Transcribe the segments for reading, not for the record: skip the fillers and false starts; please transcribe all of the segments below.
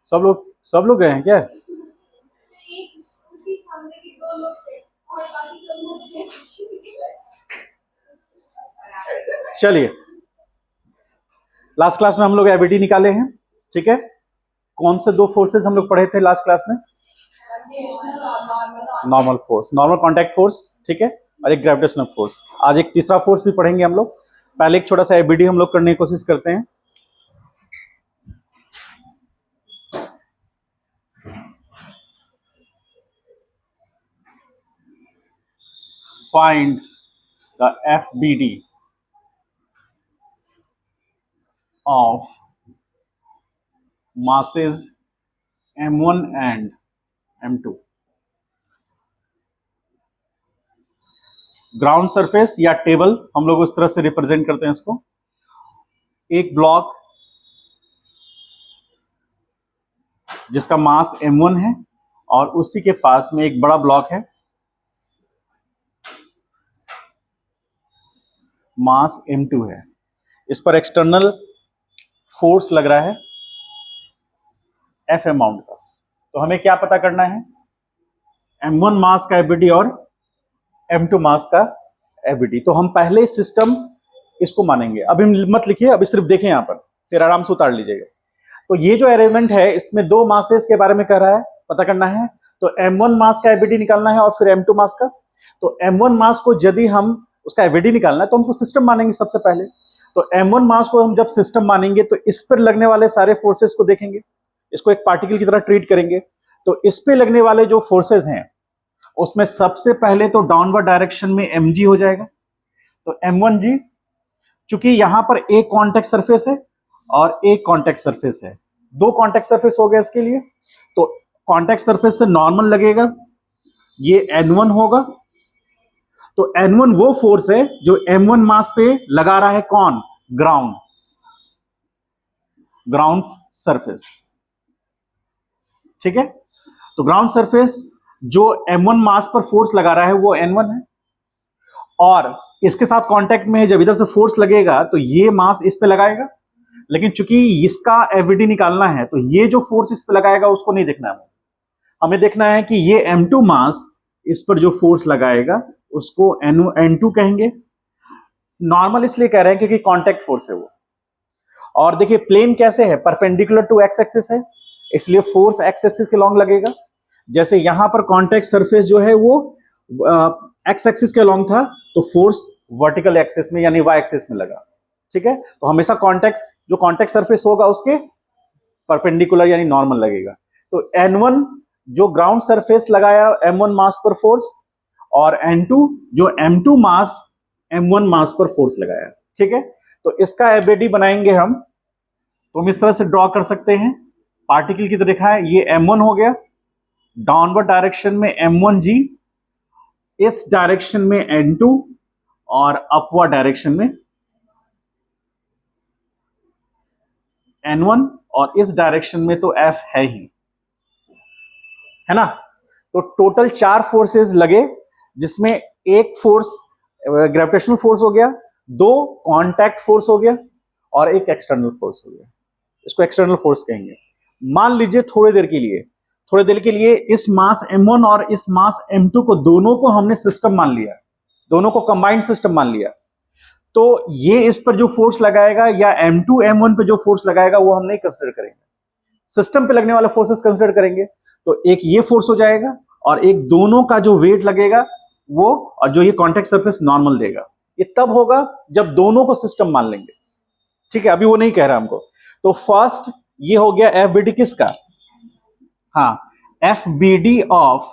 सब लोग गए हैं क्या? चलिए, लास्ट क्लास में हम लोग एबिलिटी निकाले हैं, ठीक है। कौन से दो फोर्सेस हम लोग पढ़े थे लास्ट क्लास में? Normal force, normal contact force, ठीक है, और एक ग्रेविटेशनल फोर्स। आज एक तीसरा फोर्स भी पढ़ेंगे हम लोग। पहले एक छोटा सा एबिलिटी हम लोग करने की कोशिश करते हैं। Find the FBD of masses m1 and m2। Ground surface या टेबल हम लोग उस तरह से रिप्रेजेंट करते हैं इसको। एक ब्लॉक जिसका मास m1 है और उसी के पास में एक बड़ा ब्लॉक है, मास m2 है। इस पर एक्सटर्नल फोर्स लग रहा है F अमाउंट का। तो हमें क्या पता करना है? m1 मास का एबिलिटी और m2 मास का एबिलिटी। तो हम पहले सिस्टम इसको मानेंगे। अभी मत लिखिए, अभी सिर्फ देखें यहां पर, फिर आराम से उतार लीजिएगा। तो ये जो अरेंजमेंट है इसमें दो मासेस के बारे में कह रहा है, पता करना है। तो m1 मास का एबिलिटी निकालना है और फिर m2 मास का। तो m1 मास को यदि हम उसका एबिलिटी निकालना है तो हमको सिस्टम मानेंगे सबसे पहले। तो m1 मास को हम जब सिस्टम मानेंगे तो इस पर लगने वाले सारे फोर्सेस को देखेंगे, इसको एक पार्टिकल की तरह ट्रीट करेंगे। तो इस पे लगने वाले जो फोर्सेस हैं उसमें सबसे पहले तो डाउनवर्ड डायरेक्शन में mg हो जाएगा। तो m1g, चूंकि यहां पर एक कॉन्टेक्ट सरफेस है और एक कॉन्टेक्ट सरफेस है, दो कॉन्टेक्ट सरफेस हो गया इसके लिए। तो कॉन्टेक्ट सरफेस से नॉर्मल लगेगा, ये n1 होगा। तो n1 वो फोर्स है जो m1 मास पे लगा रहा है, कौन? ग्राउंड सरफेस, ठीक है। तो ग्राउंड सरफेस जो m1 मास पर फोर्स लगा रहा है वो n1 है, और इसके साथ कांटेक्ट में जब इधर से फोर्स लगेगा तो ये मास इस पे लगाएगा। लेकिन चूंकि इसका एबिलिटी निकालना है तो ये जो फोर्स इस पे लगाएगा उसको नहीं देखना है, हमें देखना है कि ये m2 मास इस पर जो फोर्स लगाएगा उसको n2 कहेंगे। नॉर्मल इसलिए कह रहे हैं क्योंकि कांटेक्ट फोर्स है वो। और देखिए प्लेन कैसे है, परपेंडिकुलर टू एक्स एक्सिस है, इसलिए फोर्स एक्स एक्सिस के लॉन्ग लगेगा। जैसे यहां पर कॉन्टेक्ट सरफेस जो है वो एक्स एक्सिस के लॉन्ग था, तो फोर्स वर्टिकल एक्सिस में यानी वाई एक्सिस में लगा, ठीक है। तो हमेशा कॉन्टेक्ट जो कॉन्टेक्ट सरफेस होगा उसके परपेंडिकुलर यानी नॉर्मल लगेगा। तो n1 जो ग्राउंड सरफेस लगाया m1 मास पर फोर्स, और n2 जो m2 मास m1 मास पर फोर्स लगाया, ठीक है। तो इसका एबिलिटी बनाएंगे हम, तो हम इस तरह से ड्रॉ कर सकते हैं, पार्टिकल की तरह दिखा है। ये m1 हो गया, डाउनवर्ड डायरेक्शन में m1g, इस डायरेक्शन में n2, और अपवर्ड डायरेक्शन में n1, और इस डायरेक्शन में तो f है ही, है ना। तो टोटल 4 फोर्सेस लगे, जिसमें एक फोर्स ग्रेविटेशनल फोर्स हो गया, 2 कांटेक्ट फोर्स हो गया, और एक एक्सटर्नल फोर्स हो गया। इसको एक्सटर्नल फोर्स कहेंगे। मान लीजिए थोड़ी देर के लिए इस मास m1 और इस मास m2 को, दोनों को हमने सिस्टम मान लिया, दोनों को कंबाइंड सिस्टम मान लिया। तो ये इस पर जो फोर्स लगाएगा या m2 m1 पे जो फोर्स लगाएगा वो हम नहीं कंसिडर करेंगे, सिस्टम पे लगने वाला फोर्सेस कंसिडर करेंगे। तो एक ये फोर्स हो जाएगा और एक दोनों का जो वेट लगेगा वो, और जो ये कॉन्टेक्ट सरफेस नॉर्मल देगा। ये तब होगा जब दोनों को सिस्टम मान लेंगे, ठीक है। अभी वो नहीं कह रहा हमको। तो फर्स्ट ये हो गया FBD किसका? हाँ, FBD ऑफ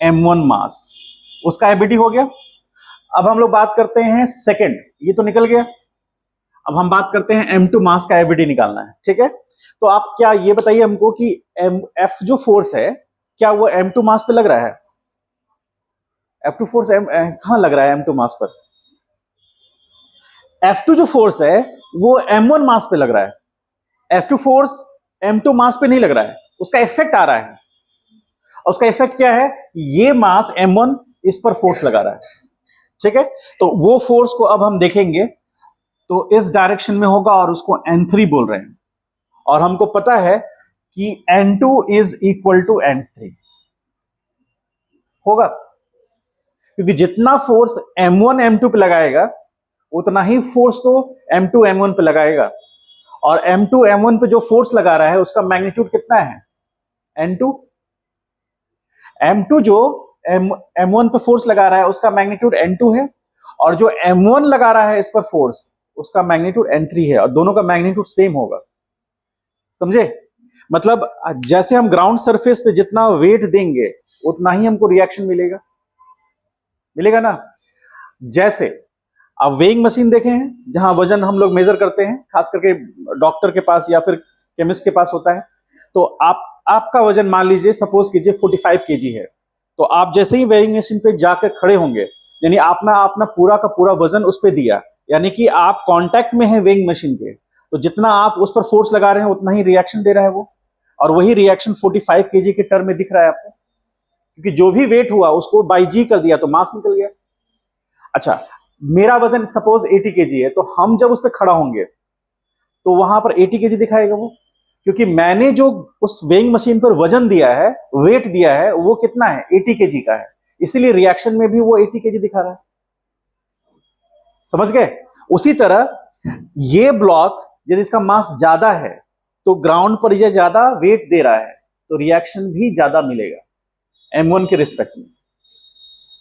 m1 मास, उसका एबिलिटी हो गया। अब हम लोग बात करते हैं सेकंड, ये तो निकल गया। अब हम बात करते हैं m2 मास का एबिलिटी निकालना है, ठीक है। तो आप क्या ये बताइए हमको कि F जो फोर्स है क्या वो m2 मास पे लग रहा है? F2 फोर्स कहां लग रहा है m2 मास पर? F2 जो फोर्स है वो m1 मास पे लग रहा है। F2 फोर्स m2 मास पे नहीं लग रहा है, उसका इफेक्ट आ रहा है। और उसका इफेक्ट क्या है? ये मास m1 इस पर फोर्स लगा रहा है, ठीक है। तो वो फोर्स को अब हम देखेंगे तो इस डायरेक्शन में होगा और उसको n3 बोल रहे हैं। और हमको पता है कि N2 is equal to N3 होगा, क्योंकि जितना फोर्स M1 M2 पे लगाएगा उतना ही फोर्स तो M2 M1 पे लगाएगा, और M2 M1 पे जो फोर्स लगा रहा है उसका मैग्नीट्यूड कितना है, N2। M2 जो M1 पे फोर्स लगा रहा है उसका मैग्नीट्यूड N2 है, और जो M1 लगा रहा है इस पर फोर्स उसका मैग्नीट्यूड N3 है, और दोनों का मैग्नीट्यूड सेम होगा। समझे? मतलब जैसे हम ग्राउंड सरफेस पे जितना वेट देंगे उतना ही हमको रिएक्शन मिलेगा, मिलेगा ना। जैसे आप वेइंग मशीन देखे हैं जहां वजन हम लोग मेजर करते हैं, खास करके डॉक्टर के पास या फिर केमिस्ट के पास होता है। तो आपका वजन मान लीजिए, सपोज कीजिए 45 केजी है, तो आप जैसे ही वेइंग मशीन पे जाकर खड़े होंगे, यानी आपने अपना पूरा का पूरा वजन उस पर दिया, यानी कि आप कांटेक्ट में हैं वेइंग मशीन के, तो जितना आप उस पर फोर्स लगा रहे हैं उतना ही रिएक्शन दे रहा है वो, और वही रिएक्शन 45 केजी के टर्म में दिख रहा है आपको, क्योंकि जो भी वेट हुआ उसको बाई जी कर दिया तो मास निकल गया। अच्छा, मेरा वजन सपोज 80 केजी है, तो हम जब उस पर खड़ा होंगे तो वहां पर 80 केजी दिखाएगा वो, क्योंकि मैंने जो उस वेइंग मशीन पर वजन दिया है, वेट दिया है, वो कितना है, 80 केजी का है, इसीलिए रिएक्शन में भी वो 80 केजी दिखा रहा है। समझ गए? उसी तरह ये ब्लॉक यदि इसका मास ज्यादा है तो ग्राउंड पर यह ज्यादा वेट दे रहा है, तो रिएक्शन भी ज्यादा मिलेगा M1 के रिस्पेक्ट में।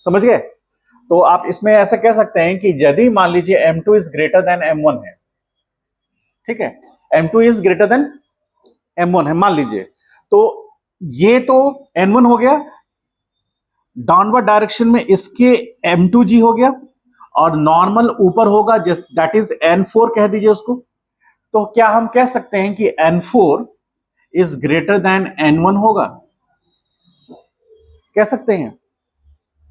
समझ गए? तो आप इसमें ऐसा कह सकते हैं कि यदि मान लीजिए M2 is greater than M1 है, ठीक है, M2 is greater than M1 है मान लीजिए, तो ये तो N1 हो गया, डाउनवर्ड डायरेक्शन में इसके M2G हो गया, और नॉर्मल ऊपर होगा जिस दैट इज N4 कह दीजिए उसको। तो क्या हम कह सकते हैं कि N4 is greater than N1 होगा? कह सकते हैं।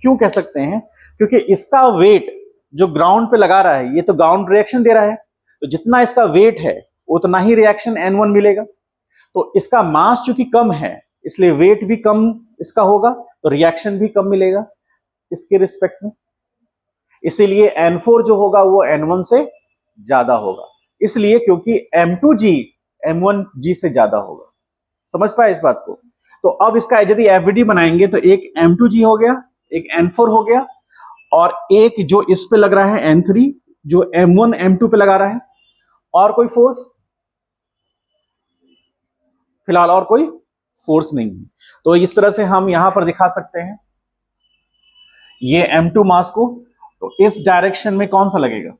क्यों कह सकते हैं? क्योंकि इसका वेट जो ग्राउंड पे लगा रहा है, ये तो ग्राउंड रिएक्शन दे रहा है, तो जितना इसका वेट है उतना ही रिएक्शन N1 मिलेगा। तो इसका मास चूंकि कम है इसलिए वेट भी कम इसका होगा, तो रिएक्शन भी कम मिलेगा इसके रिस्पेक्ट में। इसीलिए N4 जो होगा वो N1 से ज्यादा होगा, इसलिए क्योंकि M2G M1G से ज्यादा होगा। समझ पाए इस बात को? तो अब इसका यदि एफबीडी बनाएंगे तो एक M2G हो गया, एक N4 हो गया, और एक जो इस पे लग रहा है N3 जो M1 M2 पे लगा रहा है, और कोई फोर्स फिलहाल और कोई फोर्स नहीं है। तो इस तरह से हम यहां पर दिखा सकते हैं ये M2 मास को। तो इस डायरेक्शन में कौन सा लगेगा,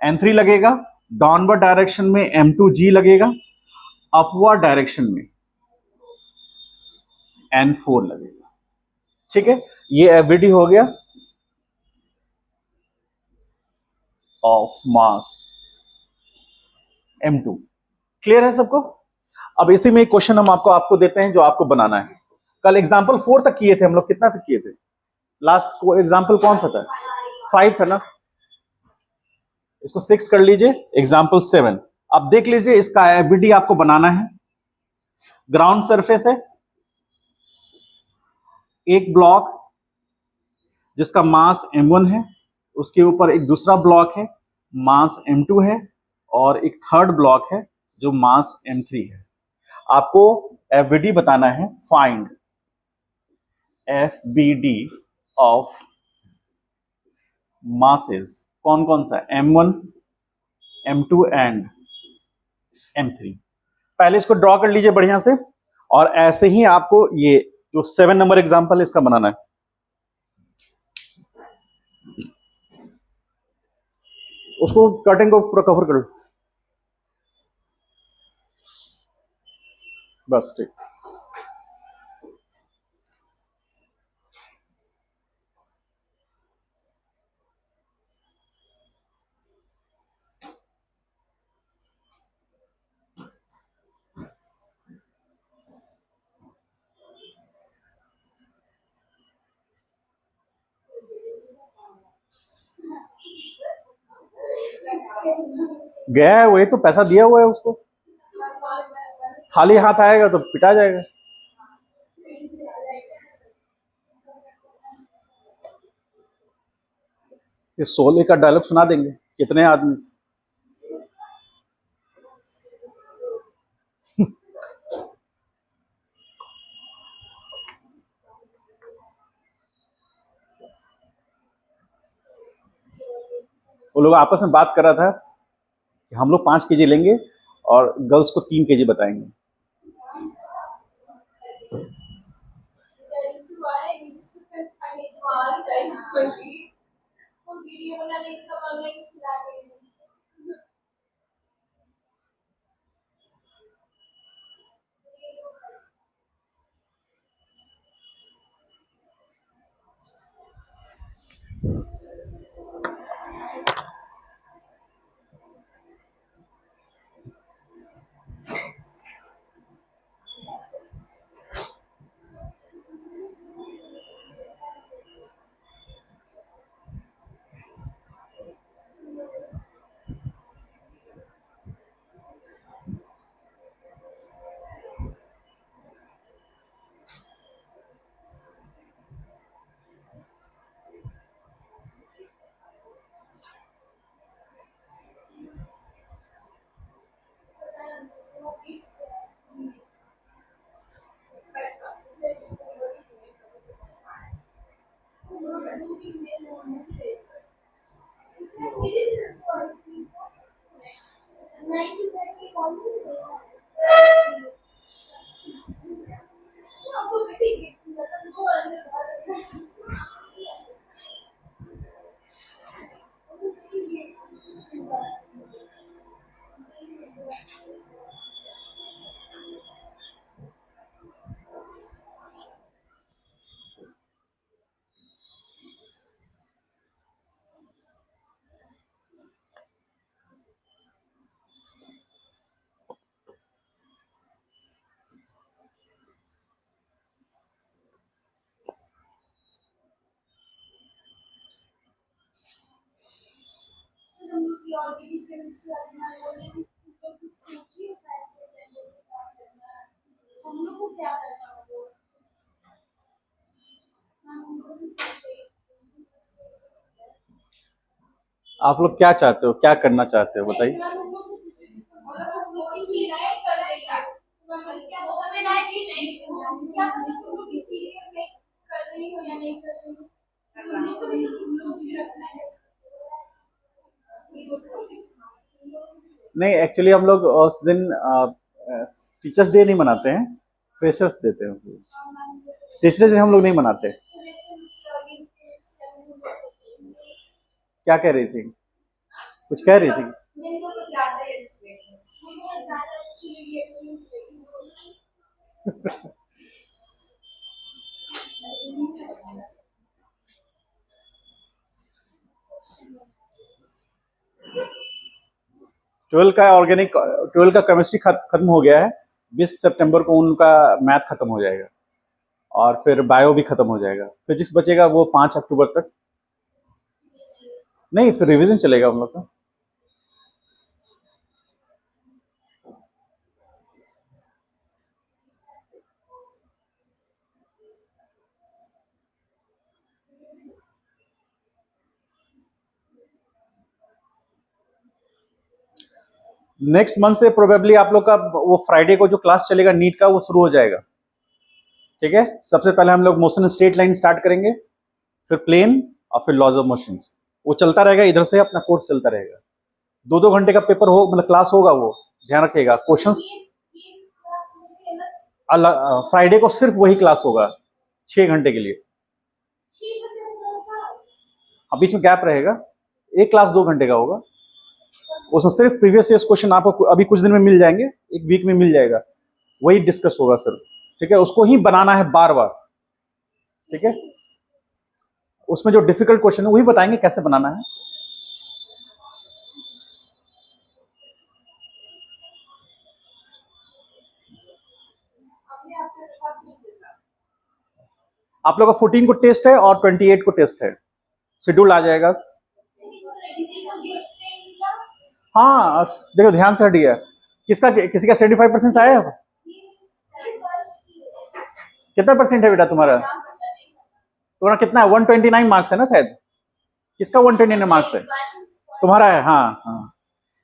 N3 लगेगा, डाउनवर्ड डायरेक्शन में M2G लगेगा, अपवर्ड डायरेक्शन में N4 लगेगा। ठीक है, ये एफबीडी हो गया ऑफ मास M2। क्लियर है सबको? अब इसी में एक क्वेश्चन हम आपको देते हैं जो आपको बनाना है। कल एग्जांपल 4 तक किए थे हम लोग, कितना तक किए थे? लास्ट एग्जांपल कौन सा था? 5 था ना, इसको 6 कर लीजिए, एग्जांपल 7। अब देख लीजिए इसका एफबीडी आपको बनाना है। ग्राउंड सरफेस है, एक ब्लॉक जिसका मास M1 है, उसके ऊपर एक दूसरा ब्लॉक है मास M2 है, और एक थर्ड ब्लॉक है जो मास M3 है। आपको एफबीडी बताना है, फाइंड एफबीडी ऑफ मासेस। कौन कौन सा? M1 M2 and M3। पहले इसको ड्रॉ कर लीजिए बढ़िया से, और ऐसे ही आपको ये जो 7 नंबर एग्जांपल है इसका बनाना है। उसको कर्टेन को पूरा कवर कर लो, बस ठीक। गया है वही तो, पैसा दिया हुआ है उसको, खाली हाथ आएगा तो पिटा जाएगा। ये 16 का डायलॉग सुना देंगे, कितने आदमी वो लोग आपस में बात कर रहा था कि हम लोग 5 kg लेंगे और गर्ल्स को 3 kg बताएंगे। आप लोग क्या चाहते हो, क्या करना चाहते हो बताइए। नहीं, एक्चुअली हम लोग उस दिन टीचर्स डे नहीं मनाते हैं, फ्रेशर्स देते हैं। टीचर्स डे हम लोग नहीं मनाते। क्या कह रही थी, कुछ कह रही थी? 12 का ऑर्गेनिक, 12 का केमिस्ट्री खत्म हो गया है। 20 सितंबर को उनका मैथ खत्म हो जाएगा और फिर बायो भी खत्म हो जाएगा। फिजिक्स बचेगा वो 5 अक्टूबर तक। नहीं, फिर रिवीजन चलेगा हम लोग का। नेक्स्ट मंथ से प्रोबेबली आप लोग का वो फ्राइडे को जो क्लास चलेगा नीट का, वो शुरू हो जाएगा। ठीक है, सबसे पहले हम लोग मोशन स्ट्रेट लाइन स्टार्ट करेंगे, फिर प्लेन और फिर लॉज ऑफ मोशंस। वो चलता रहेगा, इधर से अपना कोर्स चलता रहेगा। 2-2 घंटे का पेपर हो, मतलब क्लास होगा, वो ध्यान रखिएगा। क्वेश्चंस फ्राइडे को सिर्फ वही क्लास होगा 6 घंटे के लिए। अब बीच में गैप रहेगा, एक क्लास 2 घंटे का होगा। उसमें सिर्फ प्रीवियस ईयर क्वेश्चन आपको अभी कुछ दिन में मिल जाएंगे, एक वीक में मिल जाएगा, वही डिस्कस होगा सिर्फ। ठीक है, उसको ही बनाना है बार बार। ठीक है, उसमें जो डिफिकल्ट क्वेश्चन है वही बताएंगे कैसे बनाना है। आप लोग का 14 को टेस्ट है और 28 को टेस्ट है, शेड्यूल आ जाएगा। हाँ, देखो ध्यान से हटिए। किसी का 75% आया है? कितना परसेंट है बेटा तुम्हारा? तुम्हारा कितना है? 129 मार्क्स है ना शायद। किसका 129 मार्क्स है? तुम्हारा है। हाँ हाँ,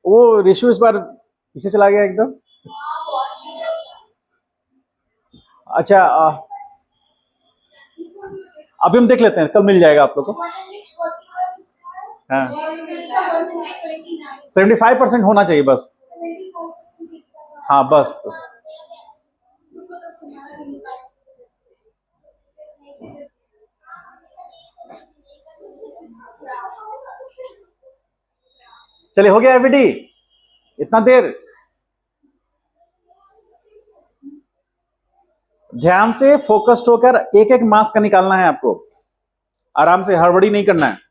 वो रेशियो इस बार पीछे चला गया एकदम। अच्छा, अभी हम देख लेते हैं, कल मिल जाएगा आप लोग को। हाँ, 75% होना चाहिए बस। हाँ बस तो चलिए, हो गया एवीडी। इतना देर ध्यान से फोकस्ड होकर एक एक मास का निकालना है आपको, आराम से, हड़बड़ी नहीं करना है।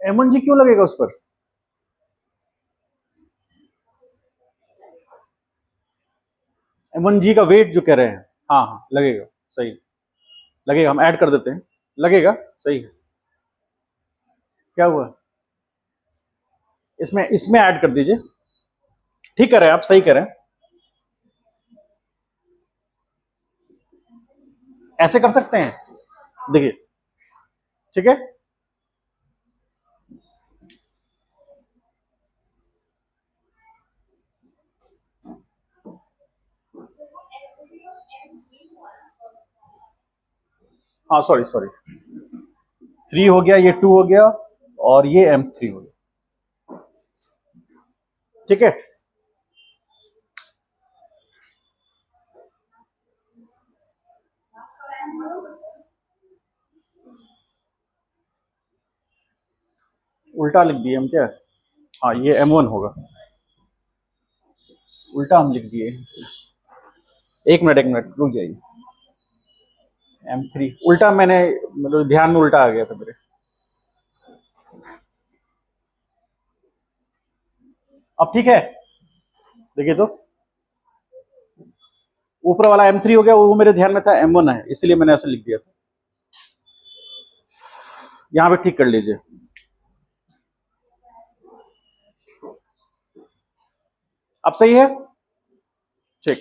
M1G क्यों लगेगा उस पर? M1G का वेट जो कह रहे हैं, हाँ हाँ लगेगा, सही लगेगा, हम ऐड कर देते हैं, लगेगा, सही है। क्या हुआ? इसमें इसमें ऐड कर दीजिए, ठीक कर रहे हैं आप, सही कर रहे हैं। ऐसे कर सकते हैं, देखिए, ठीक है। हाँ सॉरी सॉरी, 3 हो गया, ये 2 हो गया, और ये M3 हो गया, ठीक है। उल्टा लिख दिए हम क्या? हाँ ये M1 होगा, उल्टा हम लिख दिए। एक मिनट रुक जाइए। M3 उल्टा मैंने, मतलब ध्यान में उल्टा आ गया था मेरे। अब ठीक है, देखिए तो ऊपर वाला M3 हो गया, वो मेरे ध्यान में था M1 है, इसलिए मैंने ऐसे लिख दिया था। यहां पे ठीक कर लीजिए। अब सही है, ठीक।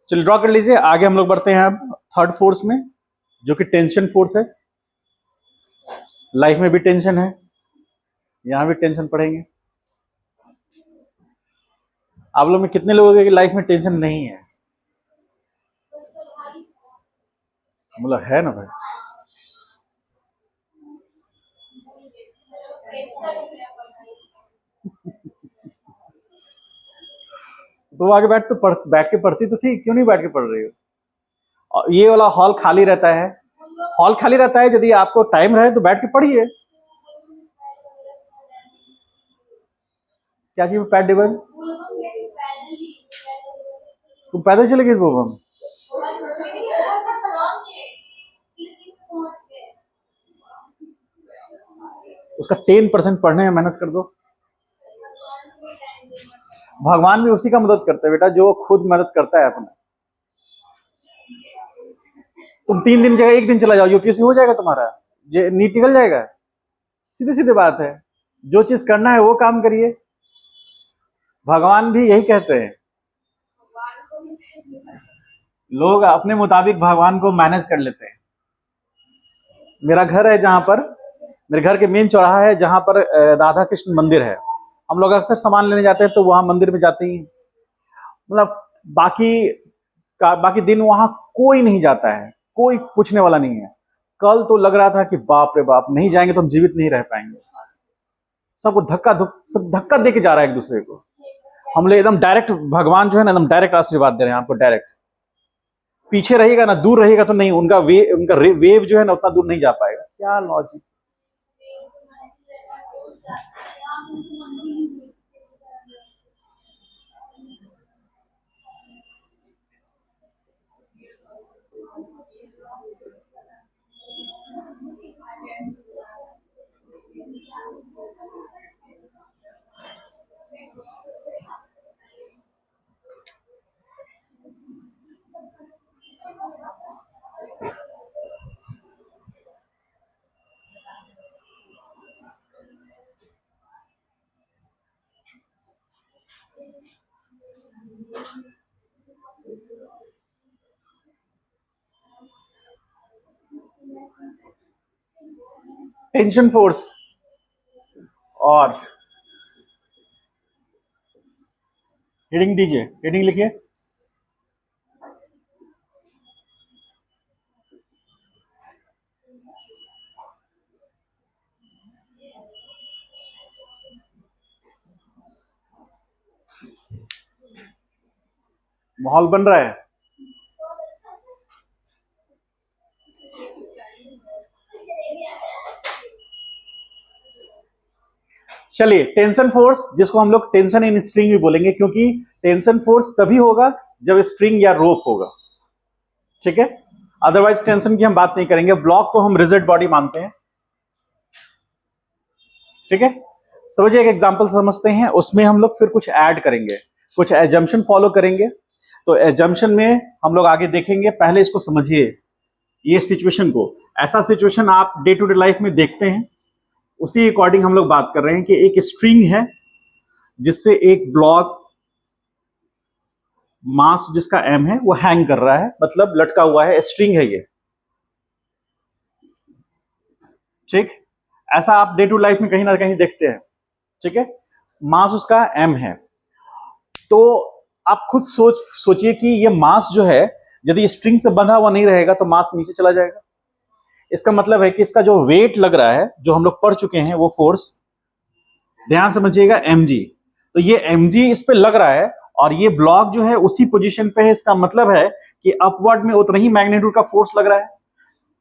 चलिए ड्रॉ कर लीजिए, आगे हम लोग बढ़ते हैं अब थर्ड फोर्स में, जो कि टेंशन फोर्स है। लाइफ में भी टेंशन है, यहां भी टेंशन पढ़ेंगे। आप लोग में कितने लोगों की लाइफ में टेंशन नहीं है? मतलब है ना भाई? तो आगे बैठ के पढ़ती तो थी, क्यों नहीं बैठ के पढ़ रही हो? और ये वाला हॉल खाली रहता है, हॉल खाली रहता है, यदि आपको टाइम रहे तो बैठ के पढ़िए। क्या चीज पैड डिबन? तुम पैदल चले गए बोबम? उसका 10% पढ़ने में मेहनत कर दो। भगवान भी उसी का मदद करते हैं बेटा, जो खुद मदद करता है अपना। तुम 3 दिन जगह 1 दिन चला जाओ, यूपीएससी हो जाएगा तुम्हारा, नीट निकल जाएगा। सीधी सीधी बात है, जो चीज करना है वो काम करिए। भगवान भी यही कहते हैं, लोग अपने मुताबिक भगवान को मैनेज कर लेते हैं। मेरा घर है जहां पर, मेरे घर के मेन चौराहा है जहां पर राधा कृष्ण मंदिर है। हम लोग अक्सर सामान लेने जाते हैं तो वहां मंदिर में जाते ही, मतलब बाकी बाकी दिन वहां कोई नहीं जाता है, कोई पूछने वाला नहीं है। कल तो लग रहा था कि बाप रे बाप, नहीं जाएंगे तो हम जीवित नहीं रह पाएंगे। सबको सब धक्का दे के जा रहा है एक दूसरे को। हम लोग एकदम डायरेक्ट, भगवान जो है ना एकदम डायरेक्ट आशीर्वाद दे रहे हैं आपको, डायरेक्ट। पीछे रहिएगा ना, दूर रहिएगा तो नहीं, उनका वेव जो है ना उतना दूर नहीं जा पाएगा। क्या लॉजिक! टेंशन फोर्स और हेडिंग दीजिए, हेडिंग लिखिए। माहौल बन रहा है। चलिए, टेंशन फोर्स, जिसको हम लोग टेंशन इन स्ट्रिंग भी बोलेंगे, क्योंकि टेंशन फोर्स तभी होगा जब स्ट्रिंग या रोप होगा, ठीक है। अदरवाइज टेंशन की हम बात नहीं करेंगे। ब्लॉक को हम रिजिड बॉडी मानते हैं। ठीक है, समझिए एक एग्जांपल समझते हैं, उसमें हम लोग फिर कुछ ऐड करेंगे, कुछ एजम्पशन फॉलो करेंगे। तो एजम्पशन में हम लोग आगे देखेंगे, पहले इसको समझिए, ये सिचुएशन को, ऐसा सिचुएशन आप डे टू डे लाइफ में देखते हैं, उसी अकॉर्डिंग हम लोग बात कर रहे हैं कि एक स्ट्रिंग है जिससे एक ब्लॉक मास जिसका m है वो हैंग कर रहा है, मतलब लटका हुआ है, स्ट्रिंग है ये, ठीक। ऐसा आप डे टू लाइफ में कहीं ना कहीं देखते हैं, ठीक है। मास उसका m है, तो आप खुद सोचिए कि ये मास जो है यदि स्ट्रिंग से बंधा हुआ नहीं रहेगा तो मास नीचे चला जाएगा। इसका मतलब है कि इसका जो वेट लग रहा है, जो हम लोग पढ़ चुके हैं वो फोर्स, ध्यान समझिएगा, mg। तो ये mg इस पे लग रहा है और ये ब्लॉक जो है उसी पोजीशन पे है। इसका मतलब है कि अपवर्ड में उतना ही मैग्नीट्यूड का फोर्स लग रहा है,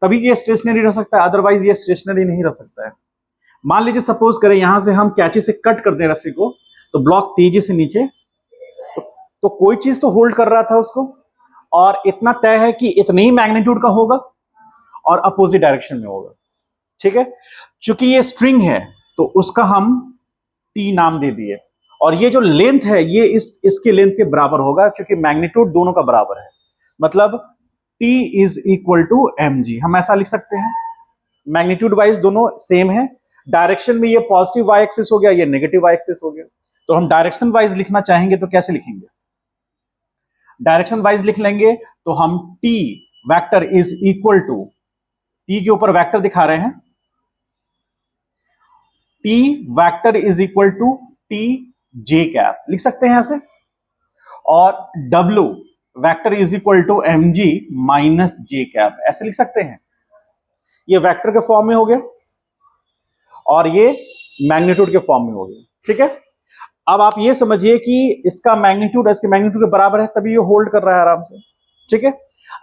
तभी ये स्टेशनरी रह सकता है, अदरवाइज ये स्टेशनरी नहीं रह सकता है। मान लीजिए सपोज करें यहां से हम कैंची से कट कर दें रस्सी को, तो ब्लॉक तेजी से नीचे, तो कोई चीज तो होल्ड कर रहा था उसको, और इतना तय है कि इतने ही मैग्नीट्यूड का होगा और अपोजिट डायरेक्शन में होगा, ठीक है। चूंकि ये स्ट्रिंग है तो उसका हम टी नाम दे दिए, और ये जो लेंथ है ये इसके लेंथ के बराबर होगा, क्योंकि मैग्नीट्यूड दोनों का बराबर है, मतलब T is equal to mg। हम ऐसा लिख सकते हैं, मैग्नीट्यूड वाइज दोनों सेम है, डायरेक्शन में ये पॉजिटिव वाई एक्सिस हो गया, ये नेगेटिव वाई एक्सिस हो गया। तो हम डायरेक्शन वाइज लिखना चाहेंगे तो कैसे लिखेंगे, डायरेक्शन वाइज लिख लेंगे तो हम T vector is equal to, T के ऊपर वेक्टर दिखा रहे हैं, T vector is equal to T J cap लिख सकते हैं ऐसे, और W vector is equal to mg minus J cap ऐसे लिख सकते हैं। ये वेक्टर के फॉर्म में हो गया और ये मैग्नीट्यूड के फॉर्म में हो गया, ठीक है। अब आप ये समझिए कि इसका मैग्नीट्यूड इसके मैग्नीट्यूड के बराबर है, तभी ये होल्ड कर रहा है आराम से, ठीक है।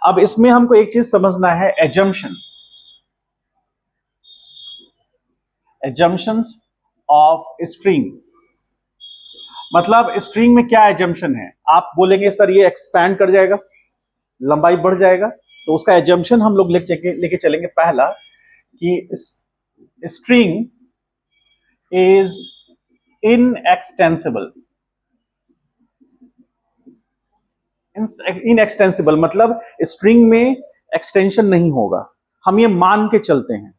अब इसमें हमको एक चीज समझना है, एजम्पशन, एजम्पशंस ऑफ स्ट्रिंग। मतलब स्ट्रिंग में क्या एजम्पशन है, आप बोलेंगे सर ये एक्सपैंड कर जाएगा, लंबाई बढ़ जाएगा, तो उसका एजम्पशन हम लोग लेके चलेंगे पहला कि स्ट्रिंग इज इनएक्सटेंसिबल। इनएक्सटेंसिबल मतलब स्ट्रिंग में एक्सटेंशन नहीं होगा, हम ये मान के चलते हैं,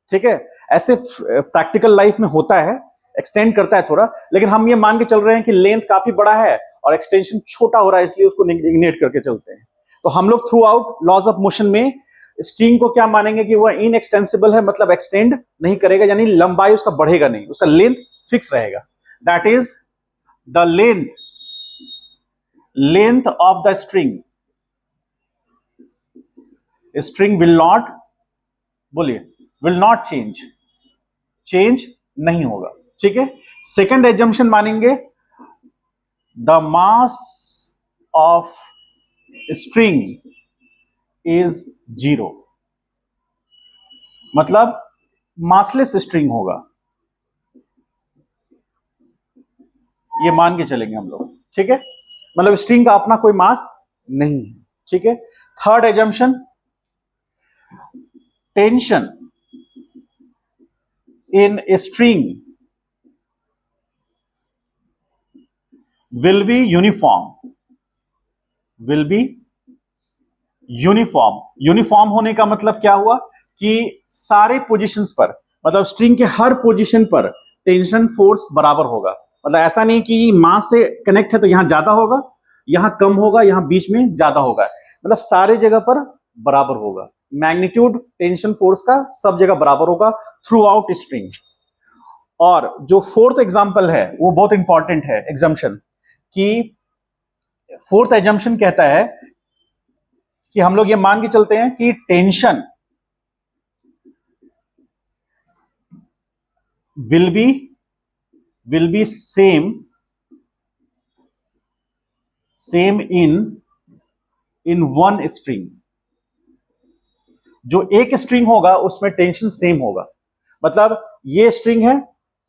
ठीक है। ऐसे प्रैक्टिकल लाइफ में होता है, एक्सटेंड करता है थोड़ा, लेकिन हम ये मान के चल रहे हैं कि लेंथ काफी बड़ा है और एक्सटेंशन छोटा हो रहा है, इसलिए उसको इग्नोर करके चलते हैं। तो हम लोग throughout laws of motion में स्ट्रिंग को क्या मानेंगे कि वह इनएक्सटेंसिबल है, मतलब एक्सटेंड नहीं करेगा, यानी लंबाई उसका बढ़ेगा नहीं, उसका लेंथ फिक्स रहेगा। That is the length of the string. String will not, बोलिए, विल नॉट चेंज नहीं होगा, ठीक है। सेकेंड एजम्पशन मानेंगे, the mass of string is 0, मतलब मासलेस स्ट्रिंग होगा, ये मान के चलेंगे हम लोग, ठीक है। मतलब स्ट्रिंग का अपना कोई मास नहीं है, ठीक है। Third assumption, tension in a string will be uniform, will be uniform। Uniform होने का मतलब क्या हुआ कि सारे पोजीशंस पर, मतलब स्ट्रिंग के हर पोजीशन पर टेंशन फोर्स बराबर होगा। मतलब ऐसा नहीं कि मास से कनेक्ट है तो यहां ज्यादा होगा, यहां कम होगा, यहां बीच में ज्यादा होगा, मतलब सारे जगह पर बराबर होगा। मैग्नीट्यूड टेंशन फोर्स का सब जगह बराबर होगा थ्रू आउट स्ट्रिंग। और जो फोर्थ एग्जांपल है वो बहुत इंपॉर्टेंट है, एग्जम्पशन, कि फोर्थ एग्जम्पशन कहता है कि हम लोग ये मान के चलते हैं कि tension will be same in one string. जो एक स्ट्रिंग होगा उसमें टेंशन सेम होगा, मतलब ये स्ट्रिंग है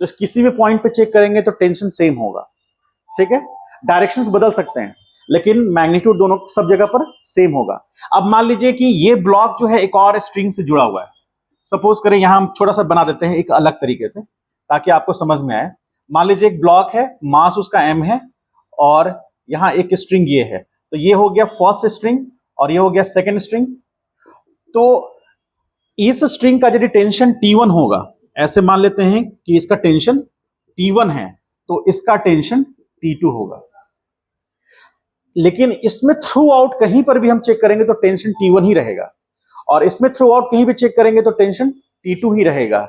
तो किसी भी पॉइंट पे चेक करेंगे तो टेंशन सेम होगा, ठीक है। डायरेक्शंस बदल सकते हैं लेकिन मैग्नीट्यूड दोनों सब जगह पर सेम होगा। अब मान लीजिए कि ये ब्लॉक जो है एक और स्ट्रिंग से जुड़ा हुआ है, सपोज करें यहां हम छोटा सा बना देते हैं एक अलग तरीके से, ताकि आपको समझ में आए। मान लीजिए एक ब्लॉक है, मास उसका m है, और यहां एक स्ट्रिंग ये है, तो ये हो गया फर्स्ट स्ट्रिंग और ये हो गया सेकेंड स्ट्रिंग। तो इस स्ट्रिंग का यदि टेंशन T1 होगा, ऐसे मान लेते हैं कि इसका टेंशन T1 है, तो इसका टेंशन T2 होगा। लेकिन इसमें थ्रू आउट कहीं पर भी हम चेक करेंगे तो टेंशन T1 ही रहेगा, और इसमें थ्रू आउट कहीं भी चेक करेंगे तो टेंशन T2 ही रहेगा।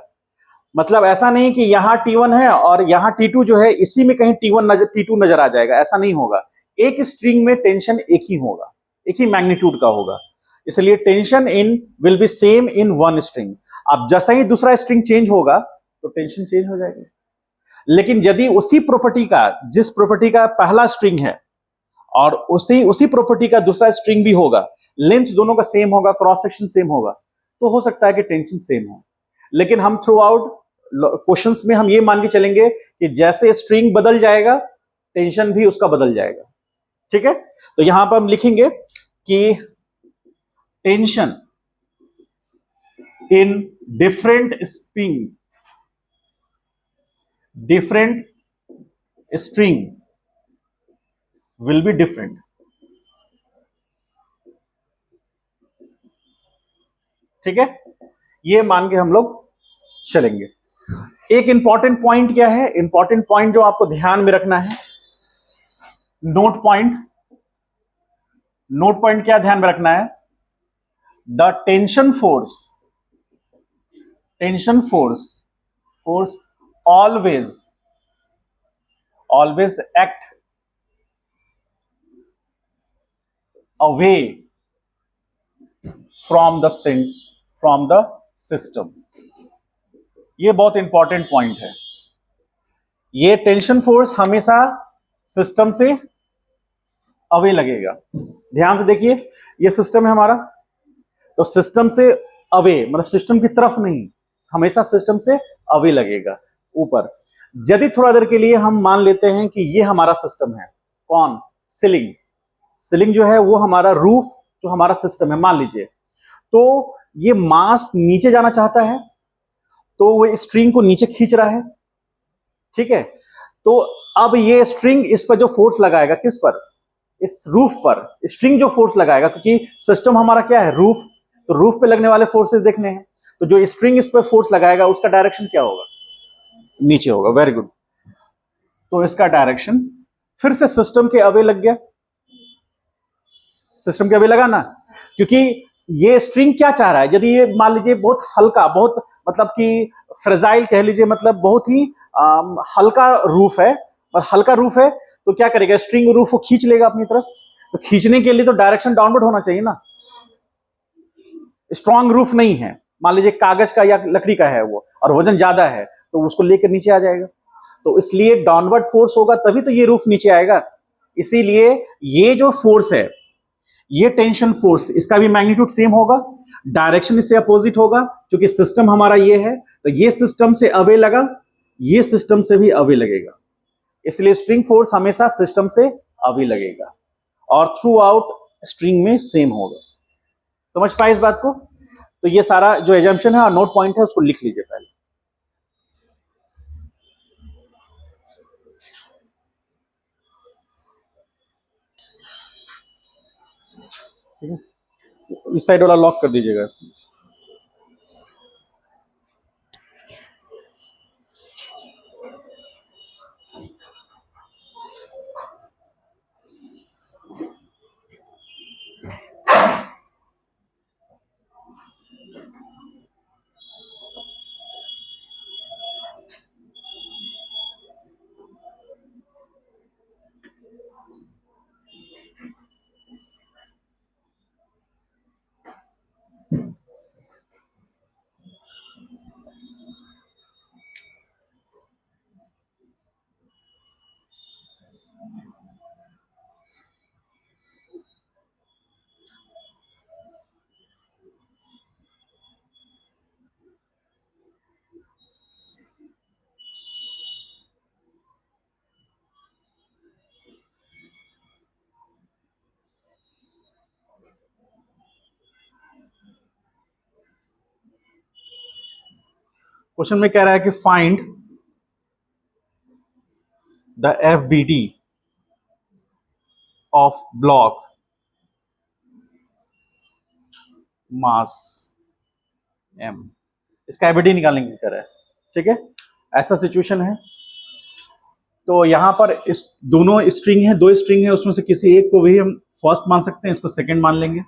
मतलब ऐसा नहीं कि यहां T1 है और यहां T2 जो है इसी में कहीं T2 नजर आ जाएगा, ऐसा नहीं होगा। एक स्ट्रिंग में टेंशन एक ही होगा, एक ही मैग्नीट्यूड का होगा, इसलिए tension in will be same in one string. अब जैसा ही दूसरा स्ट्रिंग चेंज होगा तो टेंशन चेंज हो जाएगी। लेकिन यदि उसी प्रॉपर्टी का, जिस प्रॉपर्टी का पहला स्ट्रिंग है और उसी प्रॉपर्टी का दूसरा स्ट्रिंग भी होगा, लेंथ दोनों का सेम होगा, क्रॉस सेक्शन सेम होगा, तो हो सकता है कि टेंशन सेम हो। लेकिन हम थ्रू आउट क्वेश्चंस में हम ये मान के चलेंगे कि जैसे स्ट्रिंग बदल जाएगा टेंशन भी उसका बदल जाएगा। ठीक है, तो यहां पर हम लिखेंगे कि tension in different string will be different. ठीक है, ये मान के हम लोग चलेंगे। एक इंपॉर्टेंट पॉइंट क्या है, इंपॉर्टेंट पॉइंट जो आपको ध्यान में रखना है, नोट पॉइंट। नोट पॉइंट क्या ध्यान में रखना है, the tension force always act away from the system. ये बहुत इंपॉर्टेंट पॉइंट है। ये टेंशन फोर्स हमेशा सिस्टम से अवे लगेगा। ध्यान से देखिए, ये सिस्टम है हमारा, तो सिस्टम से अवे मतलब सिस्टम की तरफ नहीं, हमेशा सिस्टम से अवे लगेगा ऊपर। यदि थोड़ा देर के लिए हम मान लेते हैं कि ये हमारा सिस्टम है, कौन, सीलिंग जो है वो हमारा रूफ जो हमारा सिस्टम है मान लीजिए, तो ये मास नीचे जाना चाहता है तो वो स्ट्रिंग को नीचे खींच रहा है। ठीक है, तो अब ये स्ट्रिंग इस पर जो फोर्स लगाएगा, किस पर, इस रूफ पर स्ट्रिंग जो फोर्स लगाएगा, क्योंकि सिस्टम हमारा क्या है, रूफ, तो रूफ पे लगने वाले फोर्सेस देखने हैं, तो जो स्ट्रिंग इस पर फोर्स लगाएगा उसका डायरेक्शन क्या होगा, नीचे होगा। वेरी गुड, तो इसका डायरेक्शन फिर से सिस्टम के अवे लग गया, सिस्टम के अवे लगा ना, क्योंकि ये स्ट्रिंग क्या चाह रहा है, यदि ये मान लीजिए बहुत हल्का, बहुत मतलब कि फ्रेजाइल कह लीजिए, मतलब बहुत ही हल्का रूफ है, और हल्का रूफ है तो क्या करेगा, स्ट्रिंग रूफ को खींच लेगा अपनी तरफ, तो खींचने के लिए तो डायरेक्शन डाउनवर्ड होना चाहिए ना। स्ट्रांग रूफ नहीं है, मान लीजिए कागज का या लकड़ी का है वो, और वजन ज्यादा है तो उसको लेकर नीचे आ जाएगा, तो इसलिए डाउनवर्ड फोर्स होगा तभी तो ये रूफ नीचे आएगा। इसीलिए ये जो फोर्स है, ये टेंशन फोर्स, इसका भी मैग्नीट्यूड सेम होगा, डायरेक्शन इससे अपोजिट होगा, क्योंकि सिस्टम हमारा ये है, तो ये सिस्टम से अवे लगा, ये सिस्टम से भी अवे लगेगा, इसलिए स्ट्रिंग फोर्स हमेशा सिस्टम से अवे लगेगा और थ्रू आउट स्ट्रिंग में सेम होगा। समझ पाए इस बात को? तो ये सारा जो एजम्पशन है और नोट पॉइंट है उसको लिख लीजिए पहले। ठीक है, इस साइड वाला लॉक कर दीजिएगा। क्वेश्चन में कह रहा है कि find the FBD of block mass m, इसका FBD निकालने की कर रहा है, ठीक है। ऐसा सिचुएशन है, तो यहां पर इस दोनों स्ट्रिंग है, दो स्ट्रिंग है, उसमें से किसी एक को भी हम फर्स्ट मान सकते हैं, इसको सेकंड मान लेंगे,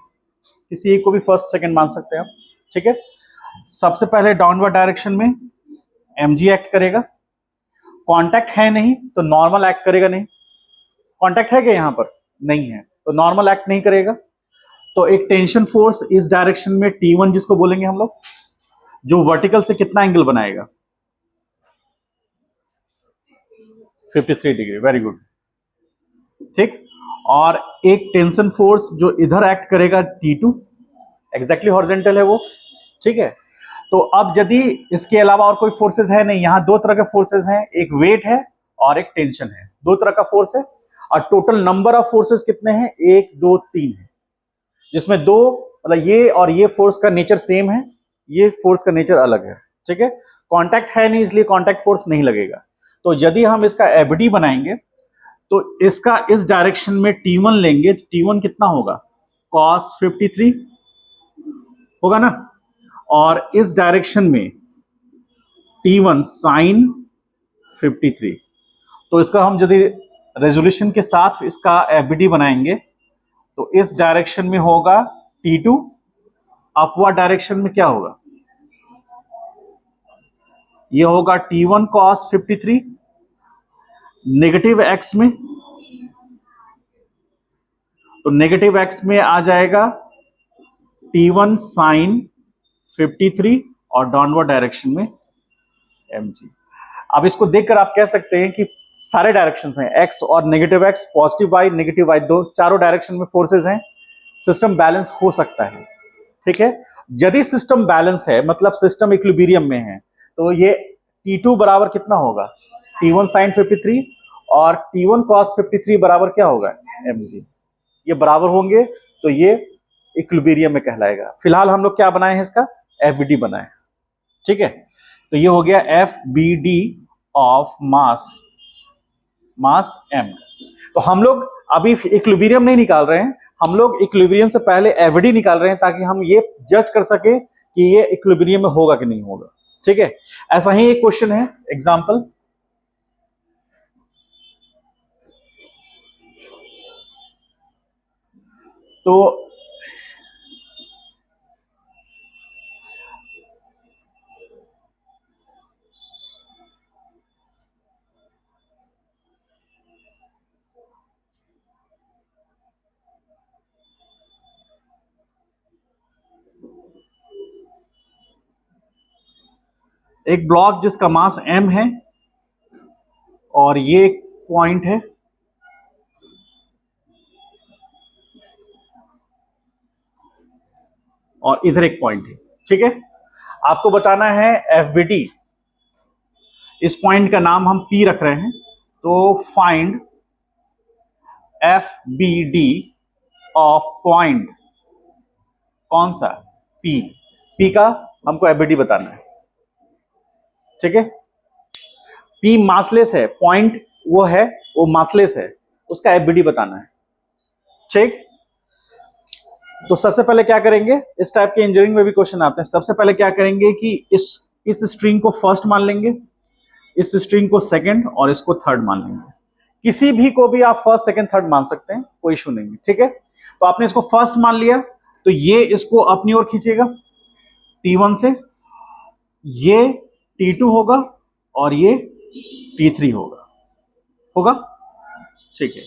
किसी एक को भी फर्स्ट सेकंड मान सकते हैं आप, ठीक है। सबसे पहले डाउनवर्ड डायरेक्शन में mg एक्ट करेगा, कांटेक्ट है नहीं तो नॉर्मल एक्ट करेगा नहीं, कांटेक्ट है क्या यहां पर, नहीं है, तो नॉर्मल एक्ट नहीं करेगा। तो एक टेंशन फोर्स इस डायरेक्शन में T1 जिसको बोलेंगे हम लोग, जो वर्टिकल से कितना एंगल बनाएगा, 53 डिग्री, वेरी गुड, ठीक। और एक टेंशन फोर्स जो इधर एक्ट करेगा T2, एग्जैक्टली हॉरिजॉन्टल है वो, ठीक है। तो अब यदि इसके अलावा और कोई फोर्सेस है नहीं, यहां दो तरह के फोर्सेस हैं, एक वेट है और एक टेंशन है, दो तरह का फोर्स है, और टोटल नंबर ऑफ फोर्सेस कितने हैं, 1 2 3 है, जिसमें दो मतलब ये और ये फोर्स का नेचर सेम है, ये फोर्स का नेचर अलग है, ठीक है। कांटेक्ट है नहीं इसलिए कांटेक्ट फोर्स नहीं लगेगा। तो यदि हम इसका FBD बनाएंगे तो इसका इस डायरेक्शन में T1 लेंगे, T1 कितना होगा, cos 53 होगा ना, और इस डायरेक्शन में T1 sin 53। तो इसका हम यदि रेजोल्यूशन के साथ इसका FBD बनाएंगे तो इस डायरेक्शन में होगा T2, अपवर्ड डायरेक्शन में क्या होगा, ये होगा T1 cos 53, नेगेटिव x में, तो नेगेटिव x में आ जाएगा T1 sin 53 और डाउनवर्ड डायरेक्शन में mg। अब इसको देखकर आप कह सकते हैं कि सारे डायरेक्शन में x और negative x, positive y negative y, दो चारों डायरेक्शन में फोर्सेस हैं, सिस्टम बैलेंस हो सकता है, ठीक है। यदि सिस्टम बैलेंस है मतलब सिस्टम इक्विलिब्रियम में है, तो ये T2 बराबर कितना होगा, T1 sin 53 और T1 cos 53 बराबर क्या होगा, mg। ये बराबर होंगे तो ये इक्विलिब्रियम में कहलाएगा। फिलहाल हम लोग क्या बनाए हैं, इसका FBD बनाए, ठीक है। तो ये हो गया FBD ऑफ मास m। तो हम लोग अभी इक्विलिब्रियम नहीं निकाल रहे हैं, हम लोग इक्विलिब्रियम से पहले FBD निकाल रहे हैं ताकि हम ये जज कर सके कि ये इक्विलिब्रियम में होगा कि नहीं होगा, ठीक है। ऐसा ही एक क्वेश्चन है, एग्जांपल, तो एक ब्लॉक जिसका मास m है और ये एक पॉइंट है, और इधर एक पॉइंट है, ठीक है। आपको बताना है FBD, इस पॉइंट का नाम हम P रख रहे हैं, तो फाइंड FBD ऑफ पॉइंट, कौन सा, P का हमको FBD बताना है, ठीक है। P मासलेस है, पॉइंट वो है, वो मासलेस है, उसका FBD बताना है, ठीक। तो सबसे पहले क्या करेंगे, इस टाइप के इंजीनियरिंग में भी क्वेश्चन आते हैं, सबसे पहले क्या करेंगे कि इस स्ट्रिंग को फर्स्ट मान लेंगे, इस स्ट्रिंग को सेकंड और इसको थर्ड मान लेंगे। किसी भी को भी आप फर्स्ट सेकंड थर्ड मान सकते हैं, कोई इशू नहीं है, ठीक है। तो आपने इसको फर्स्ट मान लिया, तो ये इसको अपनी ओर खींचेगा T1 से, ये T2 होगा और ये T3 होगा, ठीक है।